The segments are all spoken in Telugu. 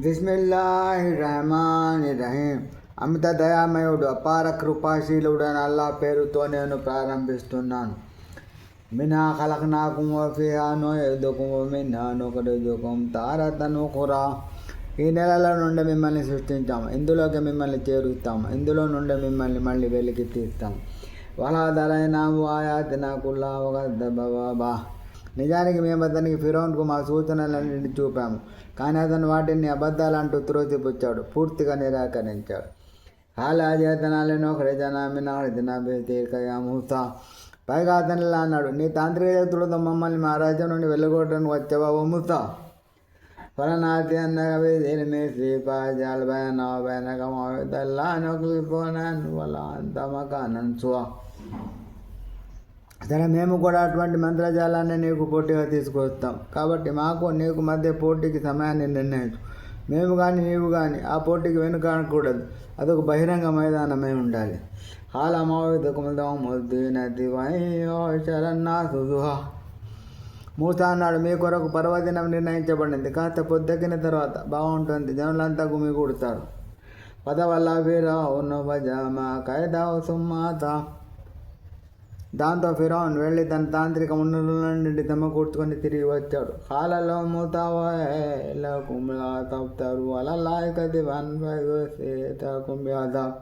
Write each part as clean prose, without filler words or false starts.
బిస్మిల్లాహిర్రహమానిర్రహీం. అమిత దయామయుడు అపార కృపాశీలుడైన అల్లా పేరుతో నేను ప్రారంభిస్తున్నాను. మినా ఖలక్నాకుం వఫీహా నుఈదుకుం వమిన్హా నుఖ్రిజుకుం తారతన్ ఉఖ్రా. ఈ నెలలో నుండి మిమ్మల్ని సృష్టించాము, ఇందులోకి మిమ్మల్ని చేరుస్తాము, ఇందులో నుండి మిమ్మల్ని మళ్ళీ వెలికి తీస్తాము. వలఖద్ అరైనాహు ఆయాతినా కుల్లహా ఫకద్దబ వఅబా. నిజానికి మేము అతనికి ఫిరౌన్కు మా సూచనలన్నింటినీ చూపాము, కానీ అతను వాటిని అబద్ధాలంటూ త్రోసిపుచ్చాడు, పూర్తిగా నిరాకరించాడు. హాలా చేతనాలను ఖరిజనా మిన్ అర్దినా బితిల్క యా మూసా. పైగా అతను ఇలా అన్నాడు, నీ తాంత్రిక శక్తులతో మమ్మల్ని మా రాజ్యం నుండి వెళ్ళగొట్టడానికి వచ్చావా ఓ మూసా? ఫలనాతియన్నక బిఇల్మి ఫజఅల్ బైననా వబైనక మౌఇదన్ లా నుఖ్లిఫున్ వలా అంత మకానన్ సువా. సరే, మేము కూడా అటువంటి మంత్రజాలాన్ని నీకు పోటీగా తీసుకొస్తాం, కాబట్టి మాకు నీకు మధ్య పోటీకి సమయాన్ని నిర్ణయించు. మేము కానీ నీవు కానీ ఆ పోటీకి వెనుకాడకూడదు, అదొక బహిరంగ మైదానమై ఉండాలి. హాల మౌఇదుకుం యౌముద్దీనతి వయహ్షరన్నాసు దుహా. మూసా అన్నాడు, మీ కొరకు పర్వదినం నిర్ణయించబడింది, కాస్త పొద్దెక్కిన తర్వాత బాగుంటుంది, జనులంతా గుమిగూడుతారు. ఫతవల్లా ఫిర్ఔను ఫజమఅ కైదహు సుమ్మ అతా. దాంతో ఫిరౌన్ వెళ్ళి తన తాంత్రిక మునులన్నింటినీ సమకూర్చుకొని తిరిగి వచ్చాడు. ఖాల లహుమ్ మూసా వైలకుం లా తఫ్తరూ అలల్లాహి కదిబన్ ఫయుసీతకుం బిఅదాబ్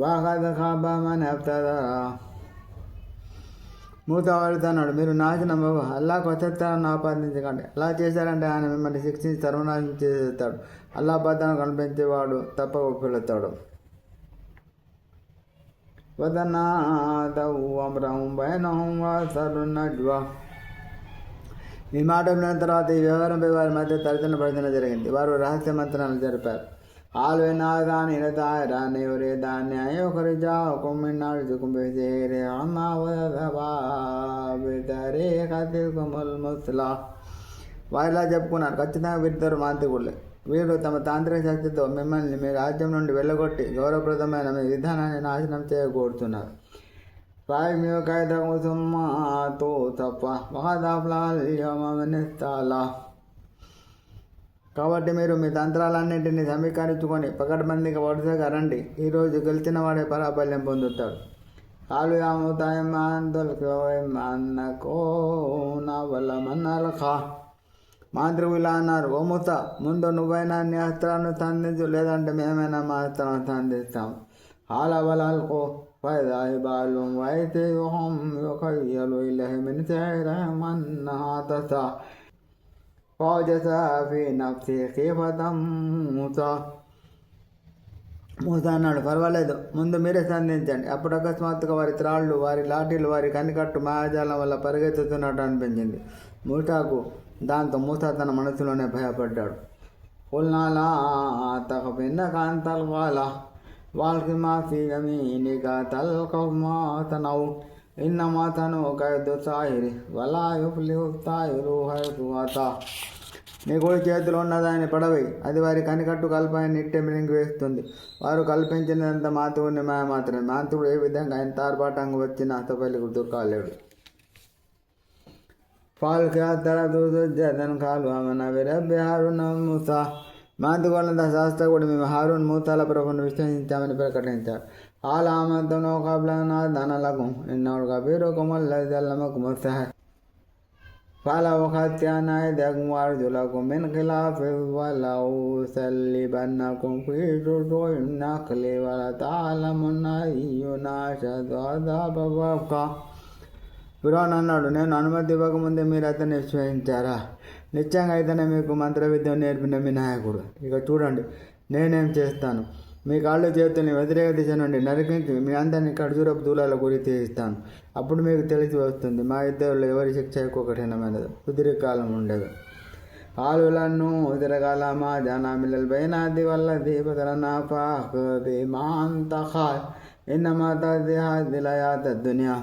వఖద్ ఖాబ మన్ ఇఫ్తరా. మూసా వారితో అన్నాడు, మీరు నాశనం అల్లాహకు అసత్యాలను ఆపాదించకండి. అలా చేశారంటే ఆయన మిమ్మల్ని శిక్షించి సర్వనాశనం చేసేస్తాడు. అల్లాహ్ బాధను కనిపించేవాడు, తప్పక ఒప్పిస్తాడు. వతనాదౌ అమ్రహుం బైనహుం వఅస్సర్రున్ నజ్వా. ఈ మాట విన్న తర్వాత ఈ వ్యవహారంపై వారి మధ్య తర్జన జరిగింది. వారు రహస్య మంత్రాలు జరిపారు. ఖాలూ ఇన్ హాజాని లతాయిరాని యురీదాని అన్ యుఖ్రిజాకుం మిన్ అర్దికుం బిసిహ్రిహిమా వయద్హబా బితరీఖతికుముల్ ముస్లా. వారిలా చెప్పుకున్నారు, ఖచ్చితంగా వీరిద్దరు మాంత్రికులే. వీరు తమ తాంత్రిక శక్తితో మిమ్మల్ని మీ రాజ్యం నుండి వెళ్ళగొట్టి గౌరవప్రదమైన మీ విధానాన్ని నాశనం చేయకూడుతున్నారు. ఫాయిమ్యూ కైదకుం సుమ్మ అతూ సఫ్వా వఖద్ అఫ్లహల్ యౌమ మన్ ఇస్తఅలా. కాబట్టి మీరు మీ తంత్రాలన్నింటినీ సమీకరించుకొని పకడ్బందీగా వరుసగా రండి, ఈరోజు గెలిచిన వాడే పరాబల్యం పొందుతాడు. ఖాలూ యా మూసా ఇమ్మా అన్ తుల్కియ వ ఇమ్మా అన్ నకూన అవ్వల మన్ అల్ఖా. మాంత్రికులు ఇలా అన్నారు, ఓ మూసా, ముందు నువ్వైనా నీ అస్త్రాలను సంధించు, లేదంటే మేమైనా మా అస్త్రాలను సంధిస్తాం. ఖాల బల్ అల్ఖూ ఫఇదా హిబాలుహుం వఇసీయుహుం యుఖయ్యలు ఇలైహి మిన్ సిహ్రిహిం అన్నహా తస్ఆ ఫౌజస ఫీ నఫ్సిహి ఖీఫతం మూసా. మూసా అన్నాడు, పర్వాలేదు, ముందు మీరే సంధించండి. అప్పుడు అకస్మాత్తుగా వారి త్రాళ్ళు, వారి లాఠీలు, వారి కనికట్టు మాయాజాలం వల్ల పరిగెత్తుతున్నట్టు అనిపించింది మూసాకు. దాంతో మూసా తన మనసులోనే భయపడ్డాడు. ఖుల్నా లా తఖఫ్ ఇన్నక అంతల్ గాలా వల్ఖి మా ఫీ యమీనిక తల్ఖఫ్ మా సనౌ ఇన్నమా సనౌ కైదు సాహిరి వలా యుఫ్లిహు సాహిరు హైసు అతా. నీ కుడి చేతిలో ఉన్నదాన్ని పడవై, అది వారి కనికట్టు కల్పాన్ని నిట్టే మింగివేస్తుంది. వారు కల్పించినంత మాంత్రికుని మాయ మాత్రమే. మాంత్రికుడు ఏ విధంగా ఎంత ఆర్భాటంగా వచ్చినా అతపల్లికి దొరకాలేడు. మూసా. మాంత్రికులంతా శాస్త్రకుడు మేము హారూన్ మూసాల ప్రభువును విశ్వసించామని ప్రకటించారు. హాల ఆమంతును కబ్లనా ధనలకుం ఇన్నహు కబీరుకుం అల్లజీ అల్లమకుం అస్సిహ్ర్ ఫలఉఖత్తఅన ఐదీయకుం వఅర్జులకుం మిన్ ఖిలాఫిన్ వలఉసల్లిబన్నకుం ఫీ జుజూఇన్ నఖ్లి వలతఅలమున్న అయ్యునా అషద్దు అదాబన్ వఅబ్కా. ఫిరౌన్ అన్నాడు, నేను అనుమతి ఇవ్వకముందే మీరు అతన్ని విశ్వసించారా? నిశ్చయంగా ఇతనే మీకు మంత్ర విద్యను నేర్పిన మీ నాయకుడు. ఇక చూడండి, నేనేం చేస్తాను. మీ కాళ్ళు చేతుల్ని వ్యతిరేక దిశ నుండి నరికించి మీ అందరినీ ఖర్జూరపు దూలాల గురి తీయిస్తాను. అప్పుడు మీకు తెలిసి వస్తుంది మా ఇద్దరిలో ఎవరి శిక్ష ఎక్కువ కఠినమైనది. సుదీర్ఘకాలం ఉండదు. ఆలులను తిరగాల మా జానామిల్లల్ బైనాది వల్లది బదలనా ఫాఖది మా అంతఖా ఇన్నమా తదిహాదిలయాత దునియా.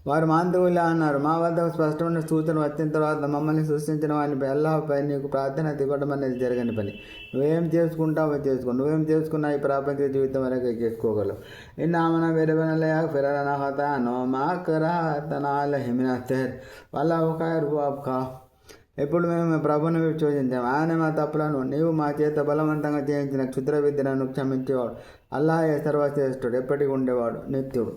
వారు మాంత్రికులు అన్నారు, మా వద్ద స్పష్టమైన సూచన వచ్చిన తర్వాత మమ్మల్ని సృష్టించిన వారిపై అల్లాహ్పై నీకు ప్రార్థన ఇవ్వడం అనేది జరగని పని. నువ్వేం చేసుకుంటావో చేసుకో, నువ్వేం చేసుకున్నా ఈ ప్రాపంచ జీవితం వరకు చేసుకోగలవు. ఇన్నామన విరవనలయ ఫిరన హతానో మా కరాతనాల హిమిన సెహర్ వల్ల ఒక ఇప్పుడు మేము ప్రభుని విశ్వసించాము. ఆయన మా తప్పులను నీవు మా చేత బలవంతంగా చేయించిన క్షుద్ర విద్యలను క్షమించేవాడు. అల్లాహే సర్వశ్రేష్ఠుడు, ఎప్పటికి ఉండేవాడు, నిత్యుడు.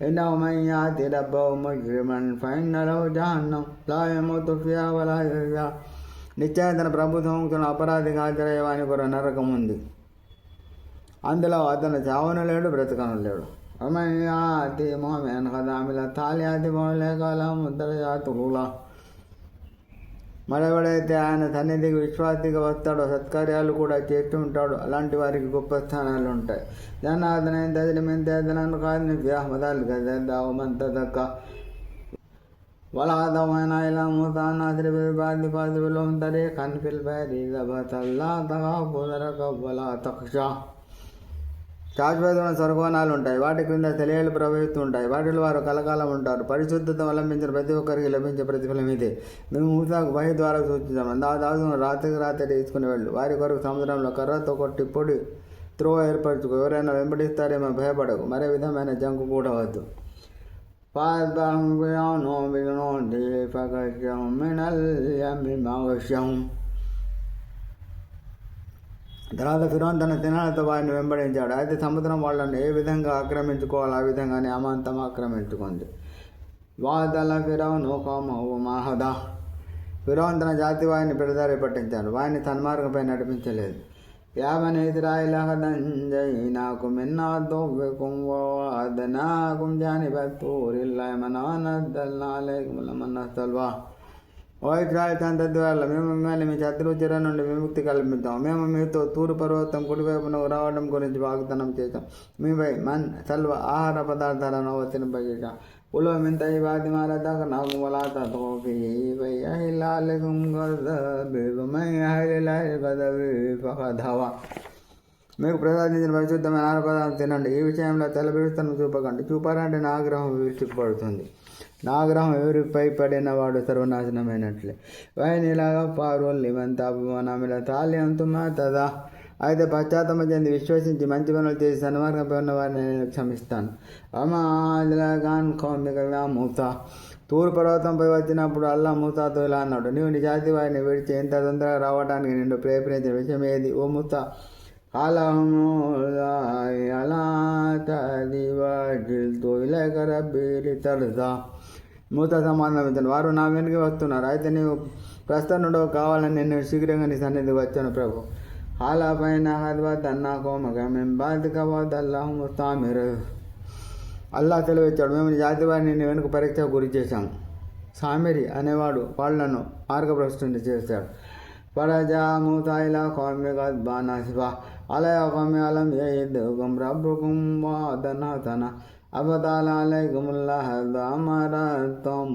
إنه من يأتي ربه مجرما فإن له جهنم لا يموت فيها ولا يحيا. నిశ్చయం తన ప్రభు సముఖంలో అపరాధిగా హాజరయ్యేవాని కొర నరకం ఉంది. అందులో అతను చావను లేడు, బ్రతకను లేడు. అమయాతి మోమెన్ కదామిల తాలియాతి మౌలేకాల ముద్రయాతులా. మరెవడైతే ఆయన సన్నిధికి విశ్వాసిగా వస్తాడో సత్కార్యాలు కూడా చేస్తూ ఉంటాడు, అలాంటి వారికి గొప్ప స్థానాలు ఉంటాయి. జనాదన తదిలిమెంతేదనను కాదని వ్యాహమదాలు గదావమంత దక్క వలాదమైన ఇలా మూతానాశ్రి బాధి బాధులో ఉందరే కన్ఫిల్ బైరీ దబతల్లా తగా పుదరక వలా తక్ష. శాశ్వతమైన స్వర్గవనాలు ఉంటాయి, వాటి క్రింద తెలియలు ప్రవహిస్తుంటాయి, వాటిలో వారు కలకాలం ఉంటారు. పరిశుద్ధత అవలంబించిన ప్రతి ఒక్కరికి లభించే ప్రతిఫలం ఇదే. మేము మూసాకు బహి ద్వారా సూచించాము. దాదాపు రాత్రికి రాత్రి తీసుకుని వెళ్ళు. వారి కొరకు సముద్రంలో కర్రతో కొట్టి పొడి త్రోవ ఏర్పరచుకో. ఎవరైనా వెంబడిస్తారేమో భయపడకు, మరే విధమైన జంకు కూడా వద్దు. తర్వాత ఫిరోన్ తన తినాలతో వారిని వెంబడించాడు. అయితే సముద్రం వాళ్ళని ఏ విధంగా ఆక్రమించుకోవాలో ఆ విధంగానే అమాంతం ఆక్రమించుకుంది. వాదల ఫిరౌన్ మహదా. ఫిరోన్ తన జాతి వారిని పెడదారి పట్టించాడు, వారిని సన్మార్గంపై నడిపించలేదు. యావని ఇజ్రాయిలకు మిన్నాదోకుం వాదనాకుం జానిబూరిల్లామనానల్వా. ఓ ఇజ్రాయిల్ సంతతి వల్ల మేము మిమ్మల్ని మీ శత్రువు చెర నుండి విముక్తి కల్పిస్తాం. మేము మీతో తూరు పర్వతం కుడివైపున రావడం గురించి వాగ్దానం చేశాం. మీపై మన్ సల్వ ఆహార పదార్థాలను అవతరింపజేశాం. ఉలో మింత ఈ వాది మారదాకా నాకు వలాతోపి మీకు ప్రసాదించిన పరిశుద్ధమైన ఆహార పదార్థం తినండి. ఈ విషయంలో తెల్లబిరుస్తను చూపకండి. చూపారంటే నా ఆగ్రహం విడిచిపడుతుంది. నా ఆగ్రహం ఎవరిపై పడిన వాడు సర్వనాశనమైనట్లే. వాయినిలాగా పారోల్లిమంతాపమానమిల తాల్యంతుమా తదా. అయితే పశ్చాత్తమ చెంది విశ్వసించి మంచి పనులు చేసి సన్మార్గంపై ఉన్న వారిని నేను క్షమిస్తాను. అమాన్ కౌమికగా మూసా. తూరు పర్వతంపై వచ్చినప్పుడు అల్లా మూసాతో ఇలా అన్నాడు, నీవు నీ జాతి వారిని విడిచి ఎంత తొందరగా రావడానికి నిన్ను ప్రేరేపించిన విషయం ఏది? ఓ మూసా, మూత సమాధానం, వారు నా వెనుక వస్తున్నారు, అయితే నీవు ప్రస్తుతం కావాలని నేను శీఘ్రంగా నీ సన్నిధికి వచ్చాను ప్రభు. హాలాపైన హద్వద్దన్నా కోమగం బాధికవద్దల్లాహుస్తామిరు. అల్లా తెలివిచ్చాడు, మేము జాతి వారిని నీ వెనుక పరీక్షకు గురి చేశాము. సామిరి అనేవాడు వాళ్లను మార్గభ్రష్టుని చేశాడు. పరజా మూతాయిలా కోమిగద్ బానాసిఫా అలయ కోమి అలం ఏదుగం రబ్బుకుం వాదనతన అబదాలైకుముల్లాహద్ అమరతం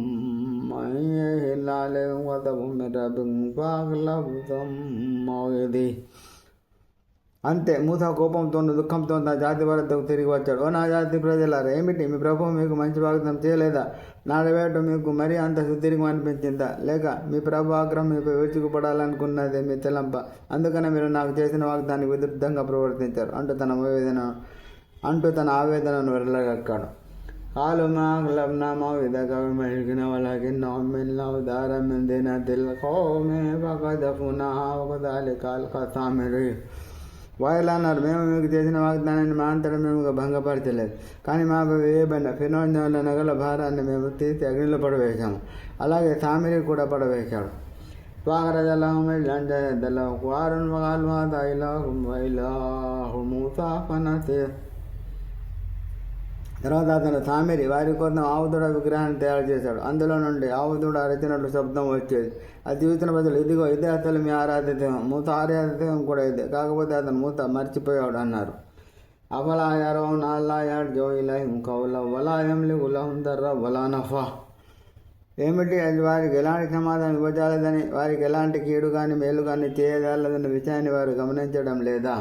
మయ్యహిల్లాలైకుం వదబుం రబ్బిం ఫాగ్లబ్తం మౌయది. అంతే, మూసా కోపంతో దుఃఖంతో నా జాతి వద్దకు తిరిగి వచ్చాడు. ఓ నా జాతి ప్రజలారా, ఏమిటి మీ ప్రభువు మీకు మంచి వాగ్దానం చేయలేదా? నాడవేట మీకు మరీ అంత సుదీర్ఘం అనిపించిందా? లేక మీ ప్రభు ఆగ్రహం మీపై విరుచుకుపడాలనుకున్నదే మీ తెలంప? అందుకనే మీరు నాకు చేసిన వాగ్దానికి విరుద్ధంగా ప్రవర్తించారు అంటూ తన ఆవేదనను వెళ్ళగక్కాడు. కాలు మాగ్లబ్నామా విధకవి మహిగిన వాళ్ళకి నౌమిల్లా ఉదారమిందిన తిల్కోమే పకదఫునా ఒకదాలి కాల్ కసామిరి. వాయిలా అన్నారు, మేము మీకు చేసిన వాగ్దానాన్ని మా అంతటా మేము భంగపరచలేదు, కానీ మాపై వేయబడిన ఫిరోన్ నగల భారాన్ని మేము తీసి అగ్నిలో పడవేశాము. అలాగే సామిరి కూడా పడవేశాడు. తర్వాత అతను సామిరి వారి కోసం ఆవుదూడ విగ్రహాన్ని తయారు చేశాడు. అందులో నుండి ఆవుదూడ అరచినట్లు శబ్దం వచ్చేది. అది చూసిన ప్రజలు, ఇదిగో ఇదే అసలు మీ ఆరాధ్యదేవం, మూత ఆరాధ్యదేవం కూడా ఇదే, కాకపోతే అతను మూత మర్చిపోయాడు అన్నారు. అవలాయారో నాలాయాడ్ జోయిలహిం కౌల వలాయం లిగులహం దర్ర వలానఫా. ఏమిటి అది? వారికి ఎలాంటి సమాధానం ఇవ్వజాలదని, వారికి ఎలాంటి కీడు కానీ మేలు కానీ చేయజాలదన్న విషయాన్ని వారు గమనించడం లేదా?